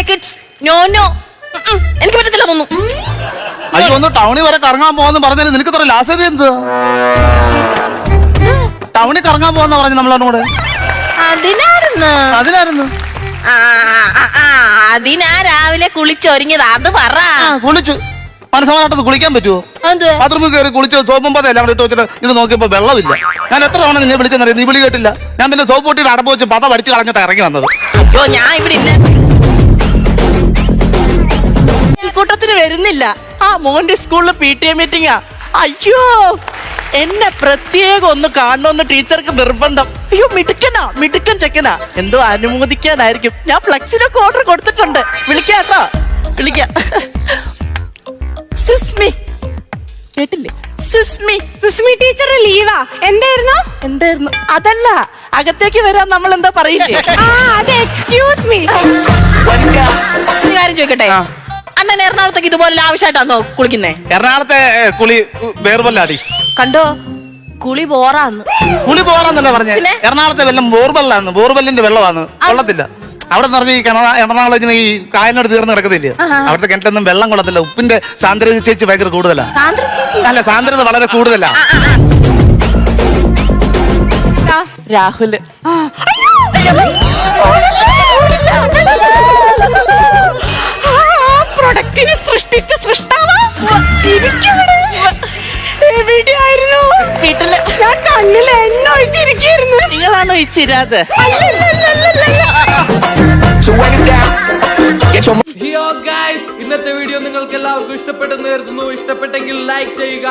Kids no no, എനിക്ക് പറ്റത്തില്ല തോന്നുന്നു. അയ്യോ ഒന്ന് ടൗണിൽ വരെ കറങ്ങാൻ പോവാന്ന് പറഞ്ഞാൽ നിനക്ക് ഇത്ര ലാസരി എന്ത്? ടൗണിൽ കറങ്ങാൻ പോവാന്ന് പറഞ്ഞു നമ്മളോട്. അതിനായിരുന്നു അതിനാ രാവിലെ കുളിച്ചൊരുങ്ങിയത്. അത് പറ. കുളിച്ചു മനസ്സമാനാട്ടത് കുളിക്കാൻ പറ്റുമോ? ബാത്റൂമിൽ കയറി കുളിച്ചു സോപ്പും പത എല്ലാം ഇട്ട് വെച്ചിട്ട് ഇത് നോക്കിയപ്പോ വെള്ളമില്ല. ഞാൻ എത്ര തവണ നിന്നെ വിളിച്ചെന്നറിയാം, നീ വിളി കേട്ടില്ല. ഞാൻ പിന്നെ സോപ്പ് പൊട്ടിയിട്ട് അടപ്പ് വെച്ച് പത വടിച്ച് കളഞ്ഞിട്ട് ഇറങ്ങി വന്നത്. അയ്യോ ഞാൻ ഇവിടെ ഇല്ല, ഈ കൂട്ടത്തിന് വരുന്നില്ല. ആ മോന്റെ സ്കൂളിൽ PTA മീറ്റിംഗാ. അയ്യോ എന്നെ പ്രത്യേകം ഒന്ന് കാണണമെന്ന് ടീച്ചർക്ക് നിർബന്ധം. അയ്യോ മിടുക്കൻ ചെക്കനാ. എന്തോ അനുമോദിക്കാനായിരിക്കും. ഞാൻ ഫ്ലെക്സിനൊക്കെ ഓർഡർ കൊടുത്തിട്ടുണ്ട്. വിളിക്കാട്ടോ, വിളിക്കാം. സുസ്മി കേട്ടില്ലേ? സുസ്മി ടീച്ചർ ലീവാ. എന്തായിരുന്നു? അതല്ല, അകത്തേക്ക് വരാൻ നമ്മൾ എന്താ പറയില്ലേ? എക്സ്ക്യൂസ് മീ, കാര്യം ചോദിക്കട്ടെ, അണ്ണൻ എറണാകുളത്തേക്ക് ഇതുപോലെ ആവശ്യമായിട്ടാണോ കുളിക്കുന്നേ? എറണാകുളത്തെ കുളി വേർവല്ലാടി. കണ്ടോ, കുളി പോറാന്നല്ല പറഞ്ഞേ. എറണാകുളത്തെ വെള്ളം ബോർവെല്ലാന്ന്, ബോർവെല്ലിന്റെ വെള്ളമാണ്, കൊള്ളത്തില്ല. അവിടെ നിന്ന് പറഞ്ഞ ഈ എറണാകുളം ഇങ്ങനെ ഈ കായലിനോട് തീർന്ന് കിടക്കത്തില്ലേ, അവിടുത്തെ കിണറ്റിലൊന്നും വെള്ളം കൊള്ളത്തില്ല. ഉപ്പിന്റെ സാന്ദ്രത ചേച്ചി ഭയങ്കര കൂടുതലാ. അല്ല സാന്ദ്രത വളരെ കൂടുതലാ. രാഹുല് പ്രൊഡക്റ്റിനെ സൃഷ്ടിച്ച സൃഷ്ടാവാ. എവിടെയായിരുന്നു? വീട്ടില്. ഞാൻ കണ്ണിൽ എണ്ണ ഒഴിച്ചിരിക്കുന്നു. നിങ്ങളാണോ ഒഴിച്ചിരാത്? ഇന്നത്തെ വീഡിയോ നിങ്ങൾക്ക് എല്ലാവർക്കും ഇഷ്ടപ്പെട്ടെന്ന് കരുതുന്നു. ഇഷ്ടപ്പെട്ടെങ്കിൽ ലൈക്ക് ചെയ്യുക.